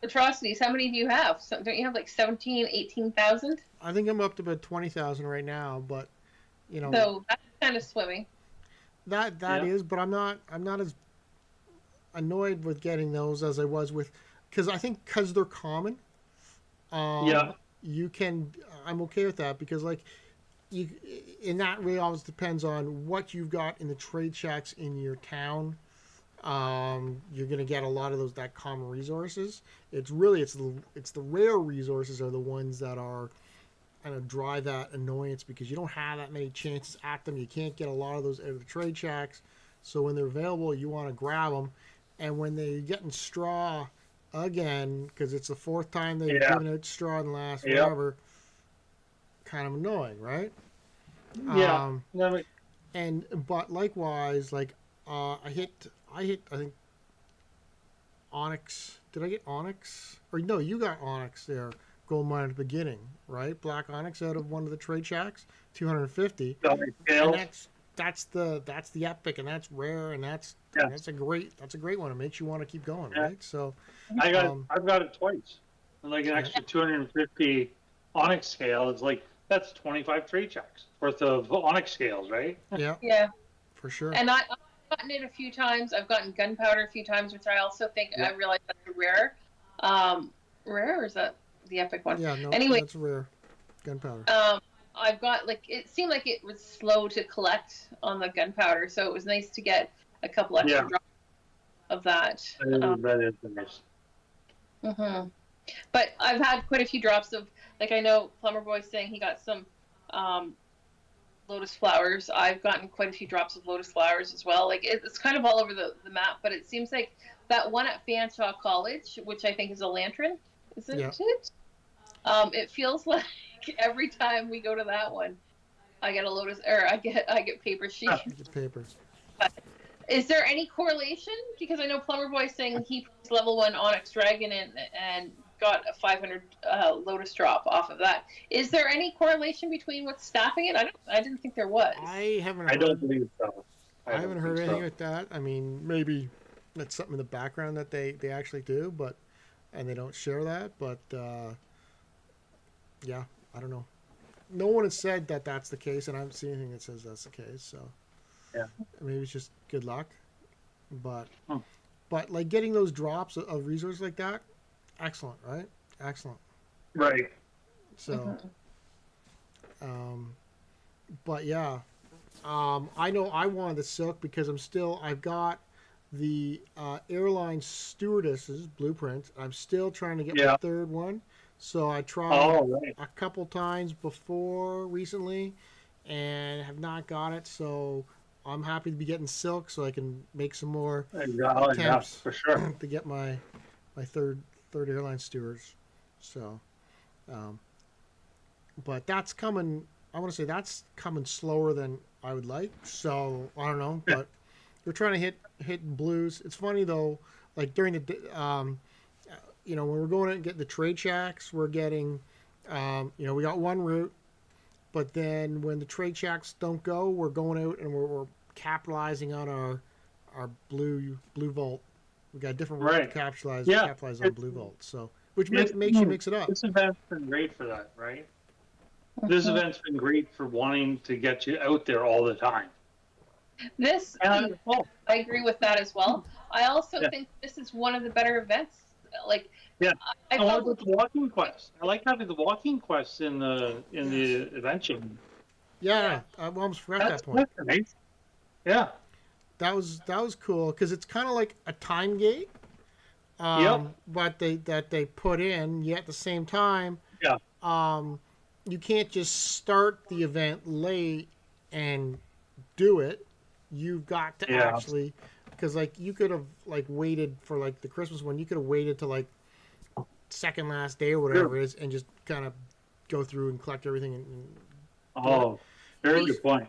atrocities, how many do you have? So, don't you have like 17, 18,000? I think I'm up to about 20,000 right now, but you know So that's kind of swimming. that Yeah. is. But I'm not as annoyed with getting those as I was with, because I think because they're common, Yeah. you can. I'm okay with that because like you, and that really always depends on what you've got in the trade shacks in your town. You're gonna get a lot of those that common resources. It's the rare resources are the ones that are kind of drive that annoyance because you don't have that many chances at them. You can't get a lot of those out of the trade shacks. So when they're available, you want to grab them. And when they're getting straw again, because it's the fourth time they've Yeah. given out straw in the last Yep. whatever, kind of annoying, right? Yeah. Um, I mean, and but likewise, like I hit I think Onyx. Did I get Onyx? Or no, you got Onyx there. Gold mine at the beginning, right? Black Onyx out of one of the trade shacks, 250, double and scales. that's the epic, and that's rare, and that's Yeah. that's a great one. It makes you want to keep going, Yeah. right? So, um, I've got it twice. Like an yeah, extra 250 onyx scale is like that's 25 trade checks worth of onyx scales, right? yeah, Yeah. for sure. And I've gotten it a few times. I've gotten gunpowder a few times, which I also think Yeah. I realize that's a rare. Rare or is that the epic one? Yeah, no, Anyway, that's rare. Gunpowder. I've got like it seemed like it was slow to collect on the gunpowder, so it was nice to get a couple extra Yeah. drops of that. That is nice. hmm But I've had quite a few drops of like I know Plumber Boy saying he got some lotus flowers. I've gotten quite a few drops of lotus flowers as well. Like it's kind of all over the map, but it seems like that one at Fanshawe College, which I think is a lantern, isn't Yeah. it? It feels like every time we go to that one, I get a lotus, or I get paper sheet. It's paper. Is there any correlation? Because I know Plumber Boy saying he plays level 1 Onyx Dragon and got a 500 Lotus drop off of that. Is there any correlation between what's staffing it? I didn't think there was. I haven't I heard. don't believe so. I haven't heard think anything like that. I mean, maybe that's something in the background that they actually do, but and they don't share that. But yeah, I don't know. No one has said that that's the case, and I haven't seen anything that says that's the case. So Yeah. maybe it's just good luck. But Hmm. but like getting those drops of resources like that, excellent, right? Excellent. Right. So, Mhm. but yeah, I know I wanted the silk because I've got the airline stewardesses blueprint. I'm still trying to get my Yeah. third one. So I tried Oh, right. a couple times before recently and have not got it. So I'm happy to be getting silk so I can make some more Exactly. Yeah, attempts for sure. to get my third airline stewards. So, but that's coming. I want to say that's coming slower than I would like. So I don't know, Yeah. but we're trying to hit blues. It's funny though, like during when we're going and getting the trade shacks, we're getting, we got one route, but then when the trade shacks don't go, we're going out and we're capitalizing on our blue vault. We got a different route Right. to capitalize Yeah. on blue vault. So which It's- makes you mix it up. This event's been great for that, right? This Mhm. event's been great for wanting to get you out there all the time. This, And I agree with that as well. I also Yeah. think this is one of the better events. Like, Yeah. I I want felt to do the walking quest. I like having the walking quests in the event chain. Yeah, I almost forgot That's that point. nice. Yeah. That was cool because it's kind of like a time gate. Yep. But they put in, yet at the same time, Yeah. you can't just start the event late and do it. You've got to Yeah. actually, because like you could have like waited for like the Christmas one. You could have waited till like second last day or whatever it is, and just kind of go through and collect everything. And Oh, very good point.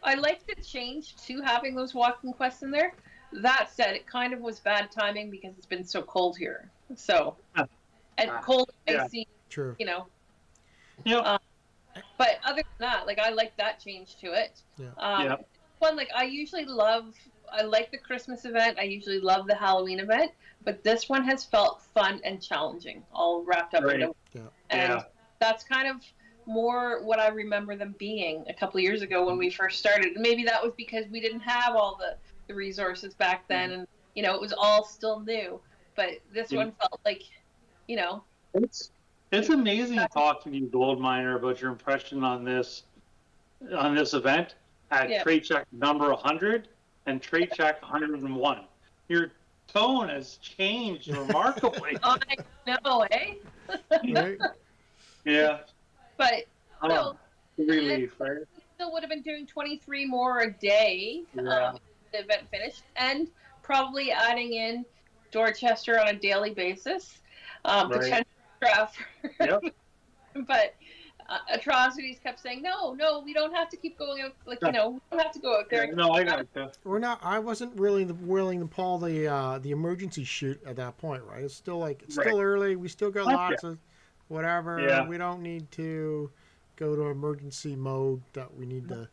I like the change to having those walking quests in there. That said, it kind of was bad timing because it's been so cold here. So, and cold, Yeah. icy, true. you know. Yep. But other than that, like I like that change to it. Yeah. Um, Yeah. one, like I like the Christmas event. I usually love the Halloween event, but this one has felt fun and challenging, all wrapped up Right. into. Yeah. And Yeah. that's kind of more what I remember them being a couple of years ago when we first started. And maybe that was because we didn't have all the resources back then, and it was all still new. But this one felt like, you know, It's amazing talking to you, Gold Miner, about your impression on this event at yeah. trade check number 100 and trade check 101. Your tone has changed remarkably. I know, eh? Right? Yeah. But no, Relief, right? still would have been doing 23 more a day. Yeah. The event finished, and probably adding in Dorchester on a daily basis, Right. potential draft. Yep. But Atrocities kept saying, no, we don't have to keep going out. Like, we don't have to go out there. Yeah, no, I got it. We're not. I wasn't really willing to pull the emergency shoot at that point, right? It's still still early. We still got lots of whatever. Yeah. We don't need to go to emergency mode. That we need to,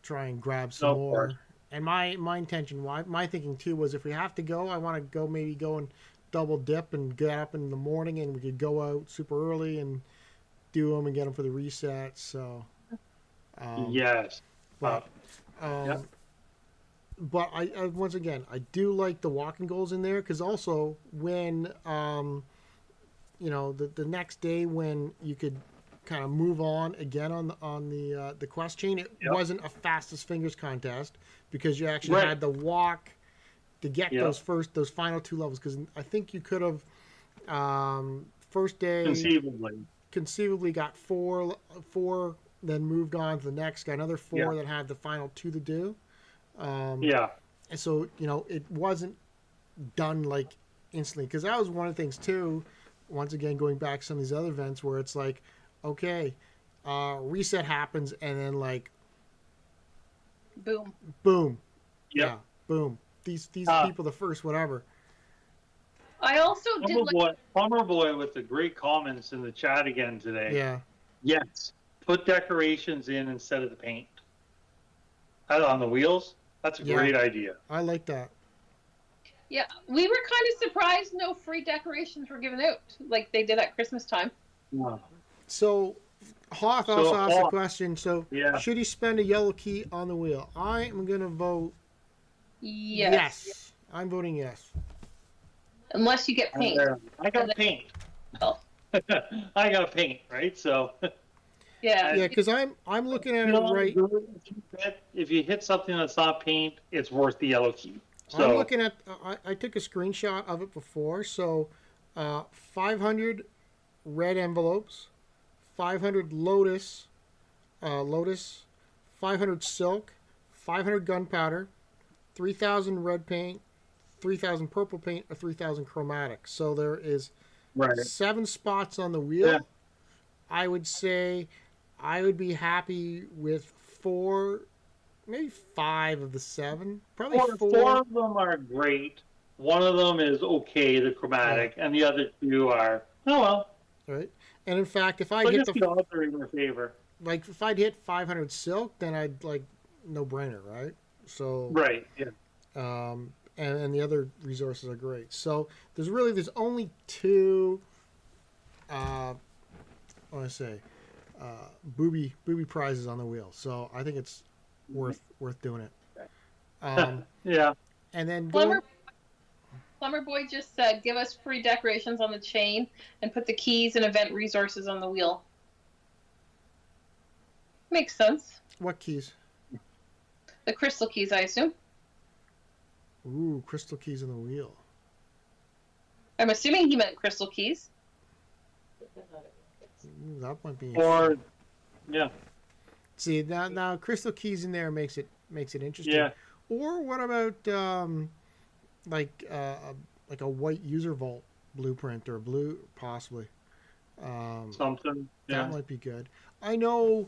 try and grab some more. And my intention, my thinking too, was if we have to go, I want to maybe go and double dip and get up in the morning, and we could go out super early and do them and get them for the reset. So. Yes. But, but I once again, I do like the walking goals in there, because also when the next day when you could kind of move on again on the quest chain, it wasn't a fastest fingers contest, because you actually had to walk to get those final 2 levels, because I think you could have first day conceivably got four, then moved on to the next, got another 4 that had the final 2 to do. And so, it wasn't done like instantly, because that was one of the things too, once again, going back to some of these other events where it's like, okay, reset happens, and then like, boom. Yeah, boom. These people, the first, whatever. I also did Plumber Boy with the great comments in the chat again today. Yeah. Yes. Put decorations in instead of the paint. On the wheels? That's a great idea. I like that. Yeah, we were kind of surprised no free decorations were given out like they did at Christmas time. Yeah. So, Hoth also asked a question. So, should he spend a yellow key on the wheel? I am going to vote yes. I'm voting yes. Unless you get paint. I got paint. Oh. I got paint, right? So. Yeah. Yeah, because I'm looking at it right. If you hit something that's not paint, it's worth the yellow key. So. I'm looking at. I took a screenshot of it before. So, 500 red envelopes, 500 lotus, 500 silk, 500 gunpowder, 3,000 red paint, 3,000 purple paint, or 3,000 chromatic. So there is 7 spots on the wheel. Yeah. I would say I would be happy with 4, maybe 5 of the 7. Probably 4. 4 of them are great. One of them is okay, the chromatic, and the other 2 are, oh well. Right. And in fact, if I hit the odds are in your favor. Like if I'd hit 500 silk, then I'd like no brainer, right? So and the other resources are great. So there's only 2 booby prizes on the wheel. So I think it's worth doing it. Yeah. And then Plumber Boy just said, give us free decorations on the chain and put the keys and event resources on the wheel. Makes sense. What keys? The crystal keys, I assume. Ooh, crystal keys on the wheel. I'm assuming he meant crystal keys. Ooh, that might be. Or, yeah. See now crystal keys in there makes it interesting. Yeah. Or what about like a white user vault blueprint or blue possibly. Something. Yeah. That might be good. I know.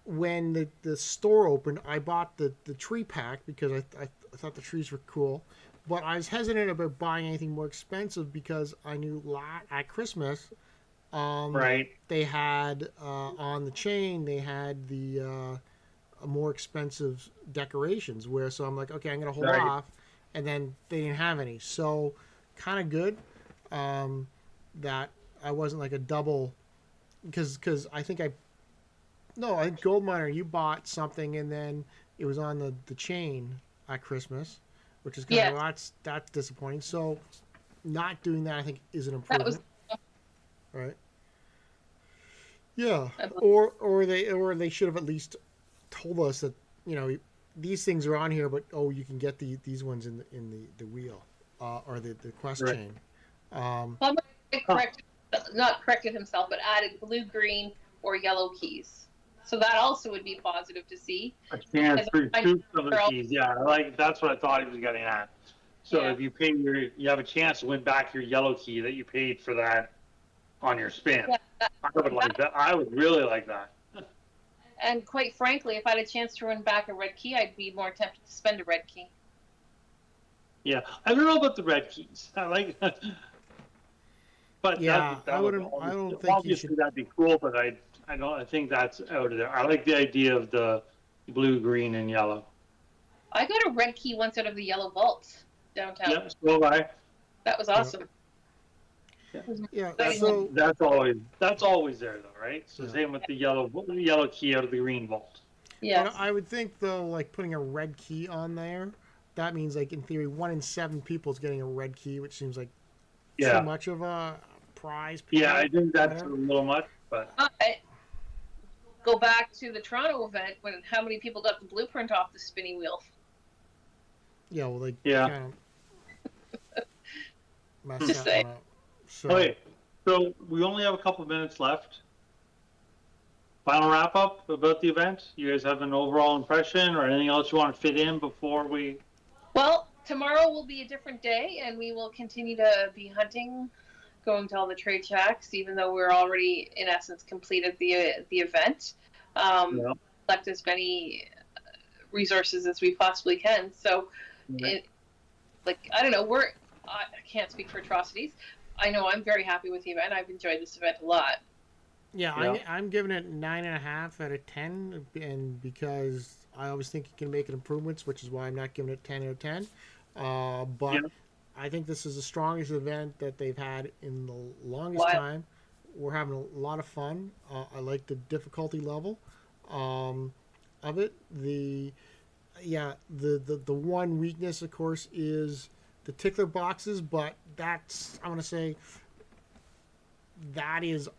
When the store opened, I bought the tree pack because I thought the trees were cool, but I was hesitant about buying anything more expensive because I knew at Christmas Right. They had on the chain, they had the more expensive decorations. Where so I'm like, okay, I'm gonna hold Right. off, and then they didn't have any. So kind of good that I wasn't like a double because I think I think Gold Miner, you bought something and then it was on the chain at Christmas, which is kind of Yes. that's disappointing. So not doing that I think is an That was, improvement, right? Yeah, I believe. or they should have at least told us that these things are on here, but you can get these ones in the wheel or the quest Right. chain. Um, Plumber corrected, not corrected himself, but added blue, green, or yellow keys. So that also would be positive to see. A chance for I- two of the keys. Yeah, that's what I thought he was getting at. So Yeah. if you pay you have a chance to win back your yellow key that you paid for that on your spin. Yeah, I would like that. I would really like that. and quite frankly, if I had a chance to win back a red key, I'd be more tempted to spend a red key. Yeah, I don't know about the red keys. I like, but Yeah, that I would wouldn't. I don't think you obviously should. that'd be cool. But I don't. I think that's out of there. I like the idea of the blue, green, and yellow. I got a red key once out of the yellow vault downtown. Yep. So That was awesome. Yeah. that's, So that's always there though, right? So Yeah. same with the yellow key out of the green vault. Yes. I would think though, like putting a red key on there, that means like in theory, 1 in 7 people is getting a red key, which seems like Yeah. too much of a prize. Yeah, I think that's whatever. a little much, but Go back to the Toronto event when how many people got the blueprint off the spinning wheel? Yeah, well, they Yeah. kind of messed Just that saying. one up. So okay. So we only have a couple of minutes left. Final wrap up about the event. You guys have an overall impression or anything else you want to fit in before we? Well, tomorrow will be a different day, and we will continue to be hunting, going to all the trade shacks, even though we're already, in essence, completed the event. Yeah. Collect as many resources as we possibly can. So, Right. I don't know, I can't speak for atrocities. I know I'm very happy with the event. I've enjoyed this event a lot. yeah, Yeah. I'm giving it 9.5 out of 10, and because I always think you can make it improvements, which is why I'm not giving it 10 out of 10. But Yeah. I think this is the strongest event that they've had in the longest Wow. time. We're having a lot of fun. I like the difficulty level of it. The one weakness, of course, is the tickler boxes, but that's I'm gonna say that is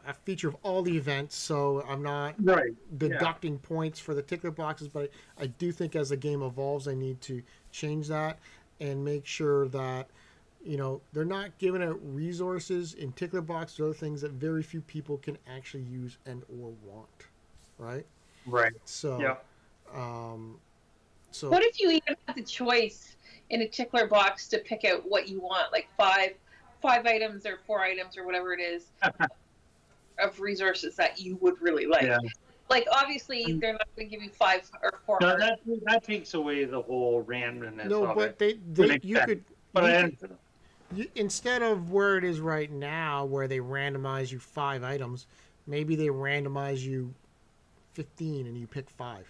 a feature of all the events. So I'm not Right. deducting points for the tickler boxes, but I do think as the game evolves, I need to change that and make sure that they're not giving out resources in tickler boxes or other things that very few people can actually use and or want, right? Right. So, Yeah. so What if you even had the choice in a tickler box to pick out what you want, like five items or 4 items or whatever it is of resources that you would really like? Yeah. Like, obviously, they're not going to give you 5 or 4. No, that takes away the whole randomness no, of but it. you could. But Instead of where it is right now, where they randomize you 5 items, maybe they randomize you 15 and you pick 5.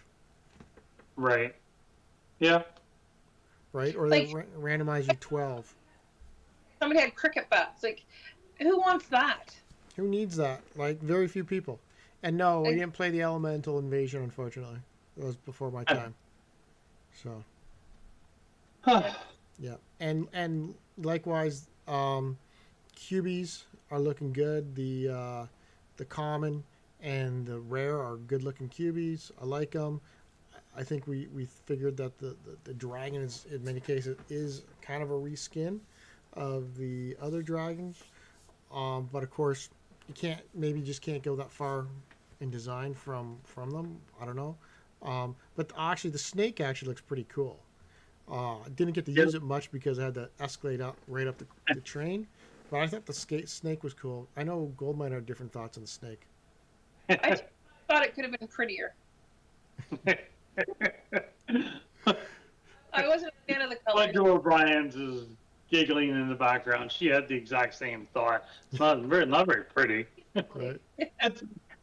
right. Yeah. Right? Or they randomize you 12. Somebody had cricket bats. Like, who wants that? Who needs that? Like, very few people. And no, we didn't play the Elemental Invasion, unfortunately. It was before my time. So, yeah. And likewise, cubies are looking good. The common and the rare are good looking cubies. I like them. I think we figured that the dragon is in many cases is kind of a reskin of the other dragons. But of course, you just can't go that far in design from them. I don't know. But actually, the snake actually looks pretty cool. I didn't get to use it much because I had to escalate up right up the train. But I thought the snake was cool. I know Goldmine had different thoughts on the snake. I thought it could have been prettier. I wasn't a fan of the colors. Joe O'Brien's is giggling in the background. She had the exact same thought. It's not very pretty. Right.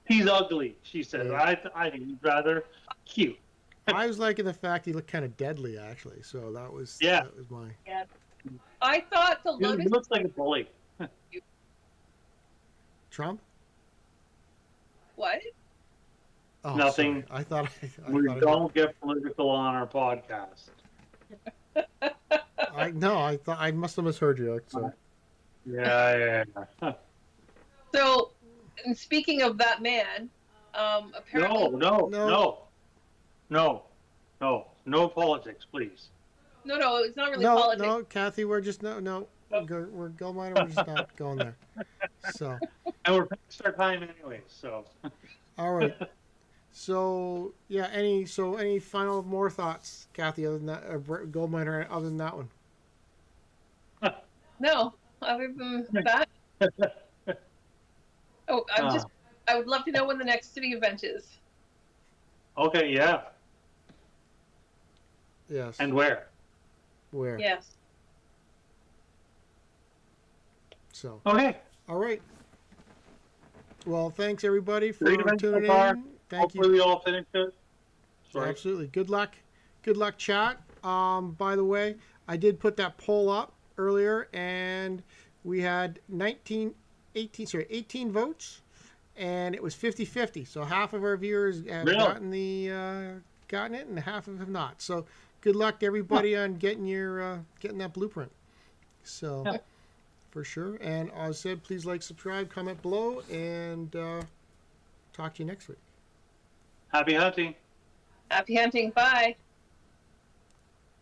He's ugly, she said. Right. I think he's rather cute. I was liking the fact he looked kind of deadly, actually. So that was Yeah. that was my Yeah. I thought the He Lotus. looks like a bully. Trump. What? Oh, Nothing. sorry. I thought We I don't get political on our podcast. I thought I must have misheard you. Sorry. Yeah. So, and speaking of that man, apparently. No politics, please. No, it's not really No, politics. no, Kathy, we're just we're gold miner. We're just not going there. So, And we're past our time anyway, so. all right. So yeah, any final more thoughts, Kathy, other than that, gold miner, other than that one? No, other than that. Oh, I would love to know when the next city event is. Okay, yeah. Yes. And where? Where? Yes. So. Okay. All right. Well, thanks everybody for Great event so tuning far. in. Thank Hopefully you. we all finish it. Sorry. Absolutely. Good luck, chat. By the way, I did put that poll up earlier, and we had 18 votes, and it was 50-50. So half of our viewers have Really? gotten it, and half of them have not. So good luck to everybody on getting that blueprint. So Yeah. for sure. And as I said, please like, subscribe, comment below, and talk to you next week. Happy hunting. Happy hunting. Bye.